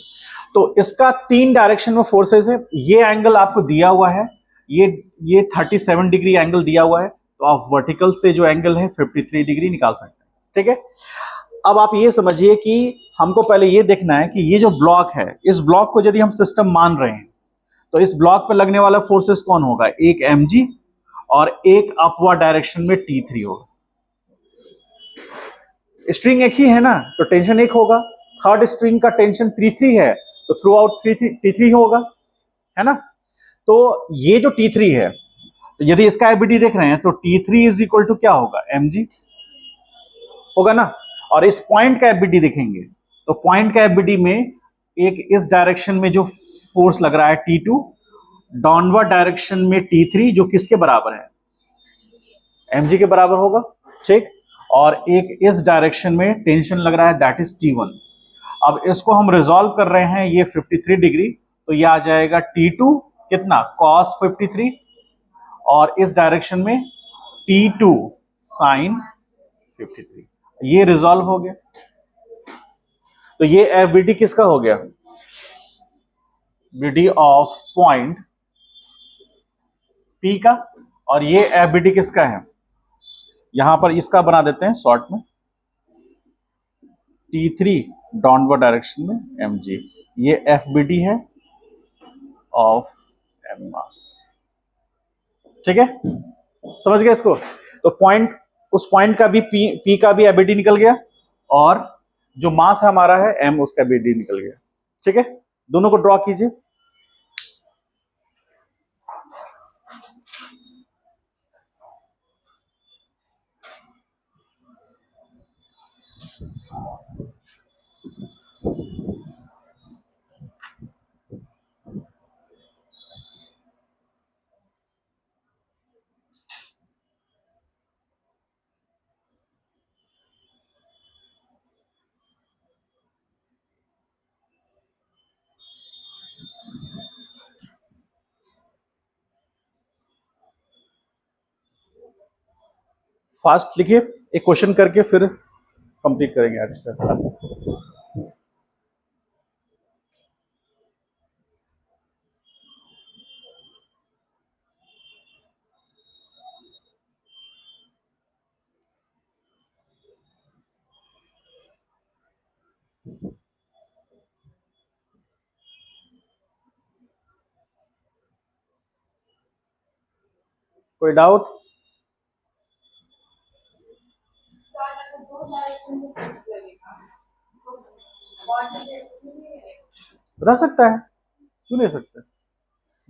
तो इसका 3 डायरेक्शन में फोर्सेस है, ये एंगल आपको दिया हुआ है, ये 37 डिग्री एंगल दिया हुआ है, तो आप वर्टिकल से जो एंगल है 53 डिग्री निकाल सकते हैं, ठीक है। अब आप ये समझिए कि हमको पहले ये देखना है कि ये जो ब्लॉक है, इस ब्लॉक को यदि हम सिस्टम मान रहे हैं तो इस ब्लॉक पर लगने वाला फोर्सेस कौन होगा, एक mg और एक अपवर्ड डायरेक्शन में T3 होगा। स्ट्रिंग एक ही है ना, तो टेंशन एक होगा, थर्ड स्ट्रिंग का टेंशन T3 है, तो थ्रू आउट T3 होगा, है ना। तो ये जो T3 है, तो यदि इसका FBD देख रहे हैं तो T3 इज इक्वल टू क्या होगा, mg होगा ना। और इस पॉइंट का FBD देखेंगे तो पॉइंट का एफबीडी में एक इस डायरेक्शन में जो फोर्स लग रहा है T2, डाउनवर्ड डायरेक्शन में T3 जो किसके बराबर है, mg के बराबर होगा, ठीक। और एक इस डायरेक्शन में टेंशन लग रहा है, दैट इज T1। अब इसको हम रिजॉल्व कर रहे हैं, ये 53 डिग्री, तो ये आ जाएगा T2 कितना, cos 53, और इस डायरेक्शन में T2 sin 53। ये रिजॉल्व हो गया। तो ये एफबीडी किसका हो गया, बीडी ऑफ पॉइंट P का, और ये एफबीडी किसका है, यहां पर इसका बना देते हैं शॉर्ट में, T3 डाउनवर्ड डायरेक्शन में mg, ये एफबीडी है ऑफ m मास, ठीक है, समझ गए इसको। तो पॉइंट, उस पॉइंट का भी P का भी एफबीडी निकल गया, और जो मास है हमारा है m, उसका एफबीडी निकल गया, ठीक है। दोनों को ड्रॉ कीजिए। फास्ट लिखिए, एक क्वेश्चन करके फिर कंप्लीट करेंगे आज का क्लास। कोई डाउट? रह सकता है, क्यों नहीं सकता,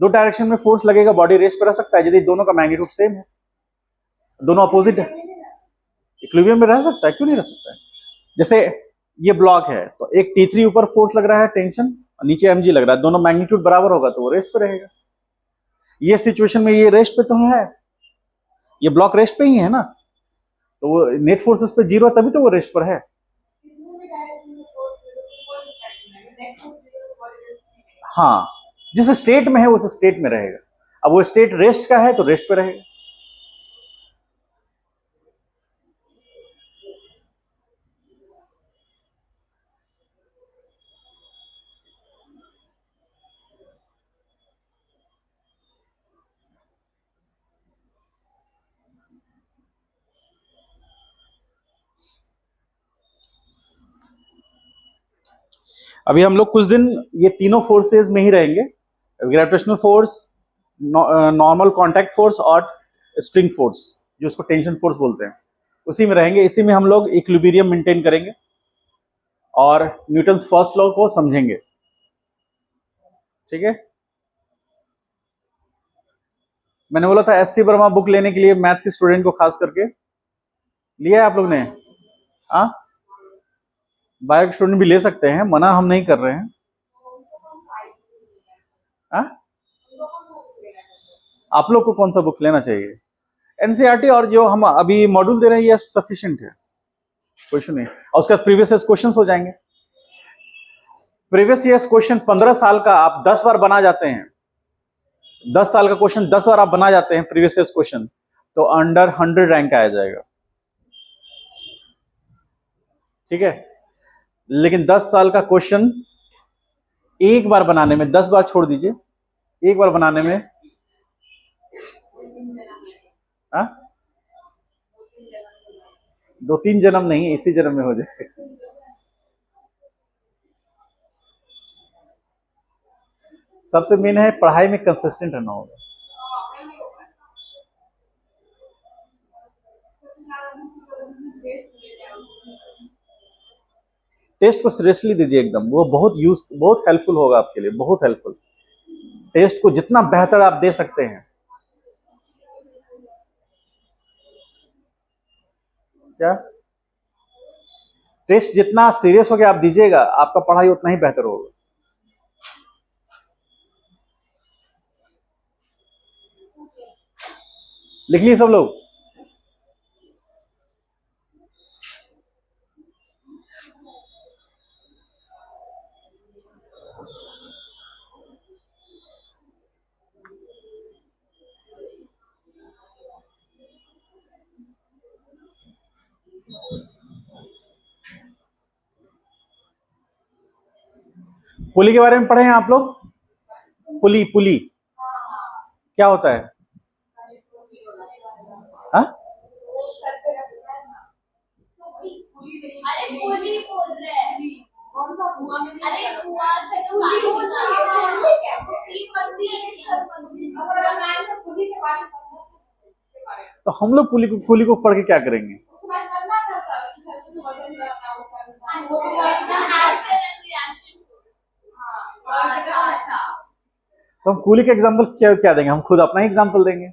दो डायरेक्शन में फोर्स लगेगा, बॉडी रेस्ट पर रह सकता है यदि दोनों का मैग्नीट्यूड सेम है, दोनों अपोजिट है, इक्विलिब्रियम में रह सकता है, क्यों नहीं रह सकता है। जैसे ये ब्लॉक है, तो एक T3 ऊपर फोर्स लग रहा है टेंशन, और नीचे mg लग रहा है, दोनों मैग्नीट्यूड बराबर होगा तो वो रेस्ट पे रहेगा। ये सिचुएशन में ये रेस्ट पे तो है, ये ब्लॉक रेस्ट पे ही है ना, तो वो नेट फोर्स उस पर जीरो है, तभी तो वो रेस्ट पर है। हाँ, जिस स्टेट में है उस स्टेट में रहेगा। अब वो स्टेट रेस्ट का है तो रेस्ट पे रहेगा। अभी हम लोग कुछ दिन ये तीनों फोर्सेस में ही रहेंगे, gravitational force, normal contact force और स्ट्रिंग फोर्स, जो उसको टेंशन फोर्स बोलते हैं, उसी में रहेंगे। इसी में हम लोग इक्विलिब्रियम मेंटेन करेंगे और न्यूटन्स फर्स्ट लॉ को समझेंगे, ठीक है। मैंने बोला था SC वर्मा बुक लेने के लिए मैथ के स्टूडेंट को खास करके, लिया है आप लोग ने? हाँ, बायो के स्टूडेंट भी ले सकते हैं, मना हम नहीं कर रहे हैं। हाँ, आप लोग को कौन सा बुक लेना चाहिए? एनसीईआरटी और जो हम अभी मॉड्यूल दे रहे हैं ये सफिशिएंट है, कोई इशू नहीं। और उसका प्रीवियस ईयर क्वेश्चंस हो जाएंगे। प्रीवियस ईयर क्वेश्चन 15 साल का आप 10 बार बना जाते हैं, 10 साल का क्वेश्चन 10 बार आप बना जाते हैं प्रीवियस ईयर क्वेश्चन, तो अंडर 100 रैंक आ जाएगा, ठीक है। लेकिन 10 साल का क्वेश्चन एक बार बनाने में, 10 बार छोड़ दीजिए, एक बार बनाने में आ? 2-3 जन्म नहीं, इसी जन्म में हो जाए। सबसे मेन है पढ़ाई में कंसिस्टेंट रहना होगा। टेस्ट को सीरियसली दीजिए एकदम, वो बहुत हेल्पफुल होगा आपके लिए, बहुत हेल्पफुल। टेस्ट को जितना बेहतर आप दे सकते हैं, क्या टेस्ट जितना सीरियस होकर आप दीजिएगा, आपका पढ़ाई उतना ही बेहतर होगा। लिख लिए सब लोग? पुली के बारे में पढ़े हैं आप लोग? पुली, पुली क्या होता है? हाँ? तो हम लोग पुली को पढ़ के क्या करेंगे? तो हम कूली का एग्जाम्पल क्या क्या देंगे? हम खुद अपना ही एग्जाम्पल देंगे।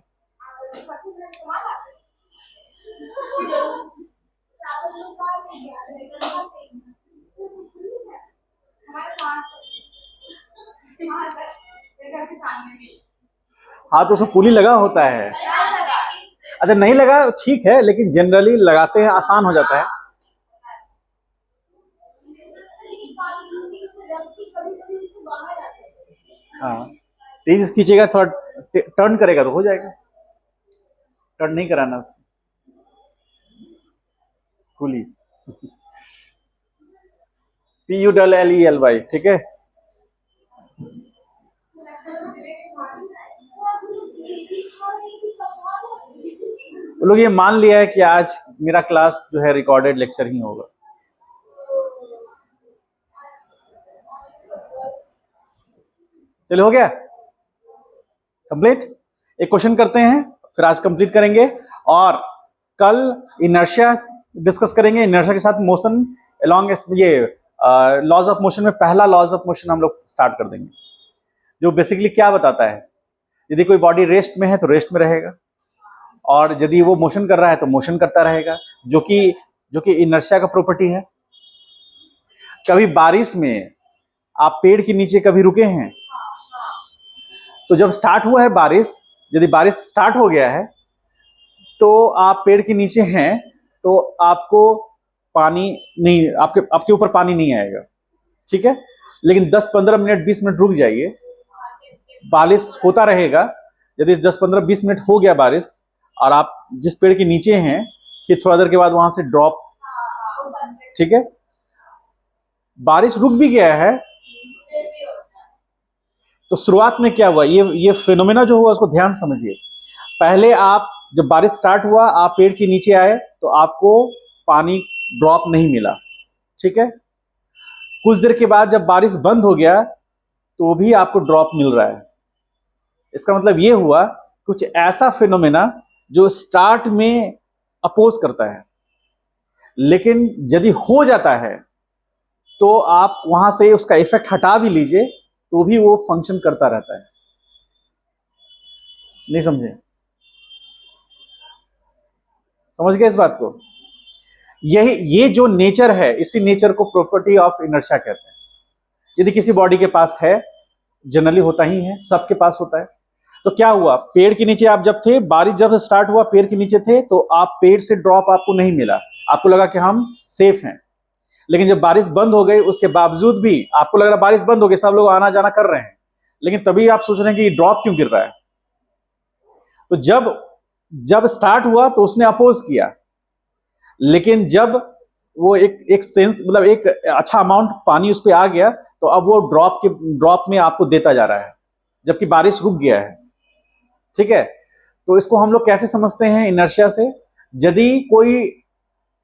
हाँ, तो उसमें पुली लगा होता है। अच्छा, नहीं लगा ठीक है, लेकिन जनरली लगाते हैं, आसान हो जाता है। हाँ, तेज खींचेगा, थोड़ा टर्न करेगा तो हो जाएगा। टर्न नहीं कराना उसको, पुली PULLELY, ठीक है। वो लोग ये मान लिया है कि आज मेरा क्लास जो है रिकॉर्डेड लेक्चर ही होगा। चलो, हो गया कंप्लीट। एक क्वेश्चन करते हैं, फिर आज कंप्लीट करेंगे, और कल इनर्शिया डिस्कस करेंगे। इनर्शिया के साथ मोशन अलोंग, ये लॉज ऑफ मोशन में पहला लॉज ऑफ मोशन हम लोग स्टार्ट कर देंगे, जो बेसिकली क्या बताता है, यदि कोई बॉडी रेस्ट में है तो रेस्ट में रहेगा, और यदि वो मोशन कर रहा है तो मोशन करता रहेगा, जो कि इनर्शिया का प्रॉपर्टी है। कभी बारिश में आप पेड़ के नीचे कभी रुके हैं? तो जब स्टार्ट हुआ है बारिश, यदि बारिश स्टार्ट हो गया है तो आप पेड़ के नीचे हैं, तो आपको पानी नहीं, आपके ऊपर पानी नहीं आएगा, ठीक है। लेकिन 10-15 मिनट 20 मिनट रुक जाइए, बारिश होता रहेगा। यदि 10-15-20 मिनट हो गया बारिश, और आप जिस पेड़ के नीचे हैं, फिर थोड़ा देर के बाद वहां से ड्रॉप, ठीक है, बारिश रुक भी गया है, तो शुरुआत में क्या हुआ, ये फिनोमेना जो हुआ उसको ध्यान से समझिए। पहले आप जब बारिश स्टार्ट हुआ, आप पेड़ के नीचे आए तो आपको पानी ड्रॉप नहीं मिला, ठीक है। कुछ देर के बाद जब बारिश बंद हो गया तो भी आपको ड्रॉप मिल रहा है। इसका मतलब ये हुआ कुछ ऐसा फिनोमेना जो स्टार्ट में अपोज करता है, लेकिन यदि हो जाता है तो आप वहां से उसका इफेक्ट हटा भी लीजिए तो भी वो फंक्शन करता रहता है। नहीं समझे? समझ गए इस बात को? ये जो नेचर है, इसी नेचर को प्रॉपर्टी ऑफ इनर्शिया कहते हैं। यदि किसी बॉडी के पास है, जनरली होता ही है, सबके पास होता है, तो क्या हुआ, पेड़ के नीचे आप जब थे, बारिश जब स्टार्ट हुआ, पेड़ के नीचे थे, तो आप पेड़ से ड्रॉप आपको नहीं मिला, आपको लगा कि हम सेफ हैं। लेकिन जब बारिश बंद हो गई, उसके बावजूद भी आपको लग रहा बारिश बंद हो गई, सब लोग आना जाना कर रहे हैं, लेकिन तभी आप सोच रहे हैं कि ड्रॉप क्यों गिर रहा है। तो जब स्टार्ट हुआ तो उसने अपोज किया, लेकिन जब वो एक सेंस, मतलब एक अच्छा अमाउंट पानी उस पर आ गया, तो अब वो ड्रॉप में आपको देता जा रहा है, जबकि बारिश रुक गया है, ठीक है। तो इसको हम लोग कैसे समझते हैं इनर्शिया से? यदि कोई,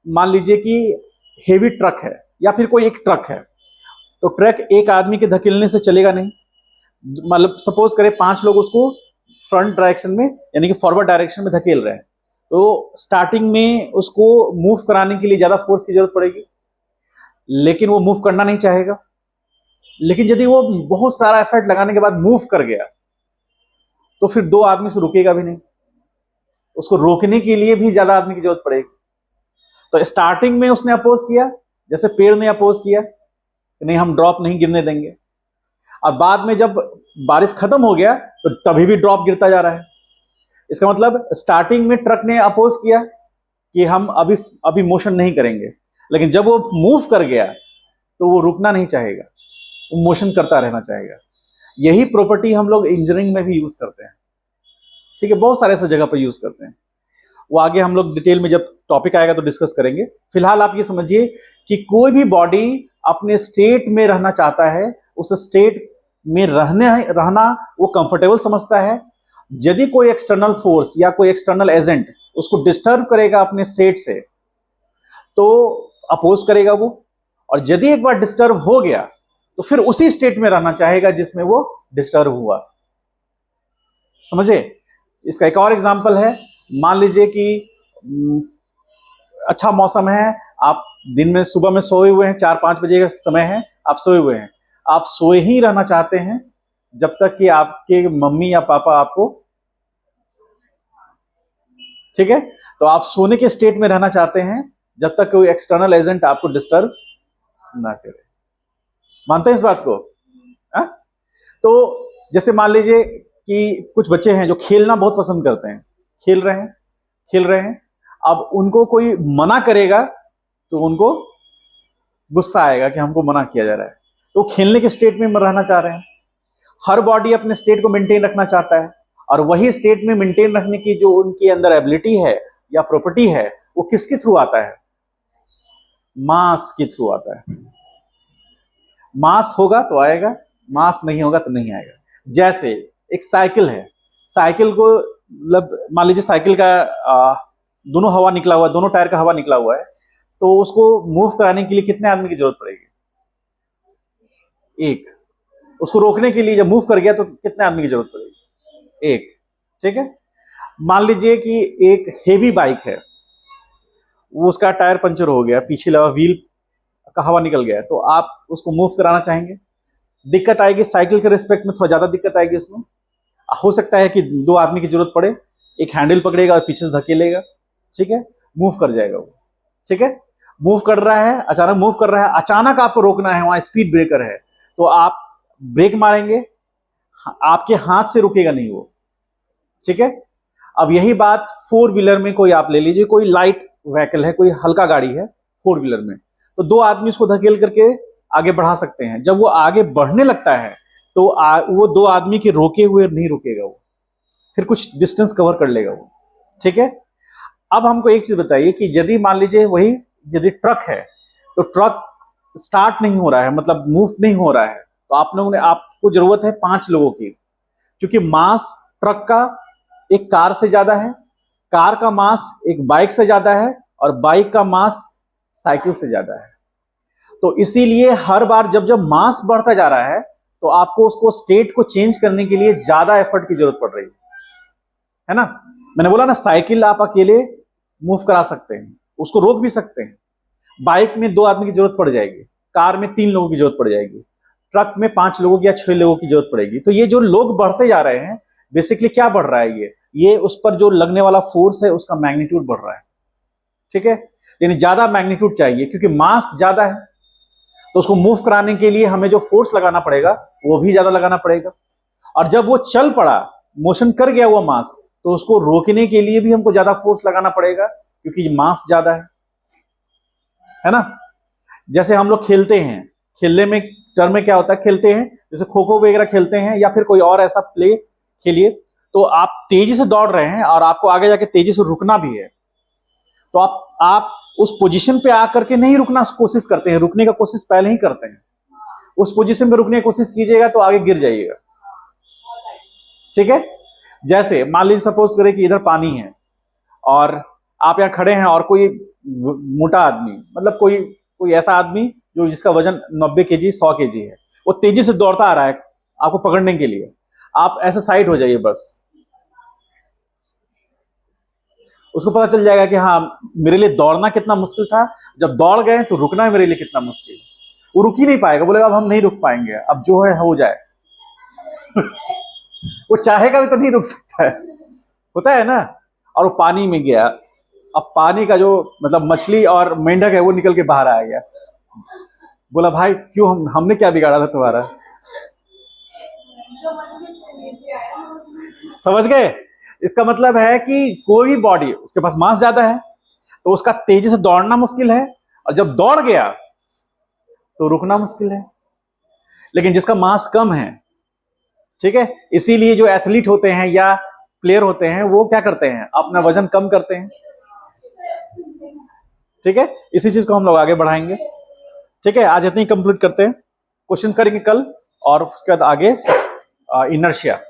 मान लीजिए कि हेवी ट्रक है, या फिर कोई एक ट्रक है, तो ट्रक एक आदमी के धकेलने से चलेगा नहीं। मतलब सपोज करें 5 लोग उसको फ्रंट डायरेक्शन में, यानी कि फॉरवर्ड डायरेक्शन में धकेल रहे हैं, तो स्टार्टिंग में उसको मूव कराने के लिए ज्यादा फोर्स की जरूरत पड़ेगी, लेकिन वो मूव करना नहीं चाहेगा। लेकिन यदि वो बहुत सारा एफर्ट लगाने के बाद मूव कर गया, तो फिर 2 आदमी से रुकेगा भी नहीं, उसको रोकने के लिए भी ज्यादा आदमी की जरूरत पड़ेगी। तो स्टार्टिंग में उसने अपोज किया, जैसे पेड़ ने अपोज किया कि नहीं हम ड्रॉप नहीं गिरने देंगे, और बाद में जब बारिश खत्म हो गया तो तभी भी ड्रॉप गिरता जा रहा है। इसका मतलब स्टार्टिंग में ट्रक ने अपोज किया कि हम अभी अभी मोशन नहीं करेंगे, लेकिन जब वो मूव कर गया तो वो रुकना नहीं चाहेगा, वो मोशन करता रहना चाहेगा। यही प्रॉपर्टी हम लोग इंजीनियरिंग में भी यूज करते हैं, ठीक है, बहुत सारे ऐसे जगह पर यूज करते हैं। वो आगे हम लोग डिटेल में जब टॉपिक आएगा तो डिस्कस करेंगे। फिलहाल आप ये समझिए कि कोई भी बॉडी अपने स्टेट में रहना चाहता है, उस स्टेट में रहना वो कंफर्टेबल समझता है। यदि कोई एक्सटर्नल फोर्स या कोई एक्सटर्नल एजेंट उसको डिस्टर्ब करेगा अपने स्टेट से तो अपोज करेगा वो, और यदि एक बार डिस्टर्ब हो गया तो फिर उसी स्टेट में रहना चाहेगा जिसमें वो डिस्टर्ब हुआ। समझे? इसका एक और एग्जांपल है, मान लीजिए कि अच्छा मौसम है, आप दिन में सुबह में सोए हुए हैं, 4-5 बजे का समय है, आप सोए हुए हैं, आप सोए ही रहना चाहते हैं जब तक कि आपके मम्मी या पापा आपको, ठीक है, तो आप सोने के स्टेट में रहना चाहते हैं जब तक कोई एक्सटर्नल एजेंट आपको डिस्टर्ब ना करे। मानते हैं इस बात को? हा? तो जैसे मान लीजिए कि कुछ बच्चे हैं जो खेलना बहुत पसंद करते हैं, खेल रहे हैं, अब उनको कोई मना करेगा तो उनको गुस्सा आएगा कि हमको मना किया जा रहा है, तो खेलने के स्टेट में रहना चाह रहे हैं। हर बॉडी अपने स्टेट को मेंटेन रखना चाहता है, और वही स्टेट में मेंटेन रखने की जो उनके अंदर एबिलिटी है या प्रॉपर्टी है वो किसके थ्रू आता है? मास के थ्रू आता है। मास होगा तो आएगा, मास नहीं होगा तो नहीं आएगा। जैसे एक साइकिल है, साइकिल को मतलब मान लीजिए साइकिल का दोनों हवा निकला हुआ है, दोनों टायर का हवा निकला हुआ है, तो उसको मूव कराने के लिए कितने आदमी की जरूरत पड़ेगी? एक। उसको रोकने के लिए जब मूव कर गया तो कितने आदमी की जरूरत पड़ेगी? एक। ठीक है, मान लीजिए कि एक हेवी बाइक है, वो उसका टायर पंचर हो गया, पीछे लगा व्हील का हवा निकल गया, तो आप उसको मूव कराना चाहेंगे, दिक्कत आएगी। साइकिल के रिस्पेक्ट में थोड़ा ज्यादा दिक्कत आएगी उसमें। हो सकता है कि 2 आदमी की जरूरत पड़े, एक हैंडल पकड़ेगा और पीछे से धकेलेगा, ठीक है, मूव कर जाएगा वो। ठीक है, मूव कर रहा है, अचानक मूव कर रहा है, अचानक आपको रोकना है, वहां स्पीड ब्रेकर है, तो आप ब्रेक मारेंगे, आपके हाथ से रुकेगा नहीं वो। ठीक है, अब यही बात 4 व्हीलर में कोई आप ले लीजिए, कोई लाइट व्हीकल है, कोई हल्का गाड़ी है 4 व्हीलर में, तो 2 आदमी उसको धकेल करके आगे बढ़ा सकते हैं। जब वो आगे बढ़ने लगता है तो वो 2 आदमी के रोके हुए नहीं रुकेगा, वो फिर कुछ डिस्टेंस कवर कर लेगा वो। ठीक है, अब हमको एक चीज बताइए कि यदि मान लीजिए वही यदि ट्रक है, तो ट्रक स्टार्ट नहीं हो रहा है, मतलब मूव नहीं हो रहा है, तो आपको जरूरत है 5 लोगों की, क्योंकि मास ट्रक का एक कार से ज्यादा है, कार का मास एक बाइक से ज्यादा है, और बाइक का मास साइकिल से ज्यादा है। तो इसीलिए हर बार जब जब मास बढ़ता जा रहा है तो आपको उसको स्टेट को चेंज करने के लिए ज्यादा एफर्ट की जरूरत पड़ रही है ना। मैंने बोला ना, साइकिल आप अकेले मूव करा सकते हैं, उसको रोक भी सकते हैं, बाइक में 2 आदमी की जरूरत पड़ जाएगी, कार में 3 लोगों की जरूरत पड़ जाएगी, ट्रक में 5 लोगों की या 6 लोगों की जरूरत पड़ेगी। तो ये जो लोग बढ़ते जा रहे हैं, बेसिकली क्या बढ़ रहा है, ये उस पर जो लगने वाला फोर्स है उसका मैग्नीट्यूड बढ़ रहा है। ठीक है, यानी ज्यादा मैग्नीट्यूड चाहिए, क्योंकि मास ज्यादा है, तो उसको मूव कराने के लिए हमें जो फोर्स लगाना पड़ेगा वो भी ज्यादा लगाना पड़ेगा। और जब वो चल पड़ा, मोशन कर गया हुआ मास, तो उसको रोकने के लिए भी हमको ज्यादा फोर्स लगाना पड़ेगा, क्योंकि मास ज्यादा है ना। जैसे हम लोग खेलते हैं, खेलने में टर्म में क्या होता है, खेलते हैं जैसे खो खो वगैरह खेलते हैं या फिर कोई और ऐसा प्ले खेलिए, तो आप तेजी से दौड़ रहे हैं और आपको आगे जाके तेजी से रुकना भी है, तो आप उस पोजीशन पे आकर के नहीं रुकना कोशिश करते हैं, रुकने का कोशिश पहले ही करते हैं। उस पोजीशन पे रुकने की कोशिश कीजिएगा तो आगे गिर जाइएगा। ठीक है, जैसे मान लीजिए सपोज करें कि इधर पानी है और आप यहाँ खड़े हैं, और कोई मोटा आदमी, मतलब कोई ऐसा आदमी जो जिसका वजन 90 केजी 100 केजी है, वो तेजी से दौड़ता आ रहा है आपको पकड़ने के लिए, आप ऐसे साइड हो जाइए बस, उसको पता चल जाएगा कि हाँ मेरे लिए दौड़ना कितना मुश्किल था, जब दौड़ गए तो रुकना मेरे लिए कितना मुश्किल। वो रुक ही नहीं पाएगा, बोलेगा अब हम नहीं रुक पाएंगे, अब जो है हो जाए। वो चाहेगा भी तो नहीं रुक सकता है, होता है ना। और वो पानी में गया, अब पानी का जो मतलब मछली और मेंढक है वो निकल के बाहर आ गया, बोला भाई क्यों, हमने क्या बिगाड़ा था तुम्हारा? समझ गए? इसका मतलब है कि कोई भी बॉडी, उसके पास मास ज्यादा है तो उसका तेजी से दौड़ना मुश्किल है, और जब दौड़ गया तो रुकना मुश्किल है। लेकिन जिसका मास कम है, ठीक है, इसीलिए जो एथलीट होते हैं या प्लेयर होते हैं वो क्या करते हैं, अपना वजन कम करते हैं। ठीक है, इसी चीज को हम लोग आगे बढ़ाएंगे। ठीक है, आज इतनी कंप्लीट करते हैं, क्वेश्चन करेंगे कल, और उसके बाद आगे इनर्शिया।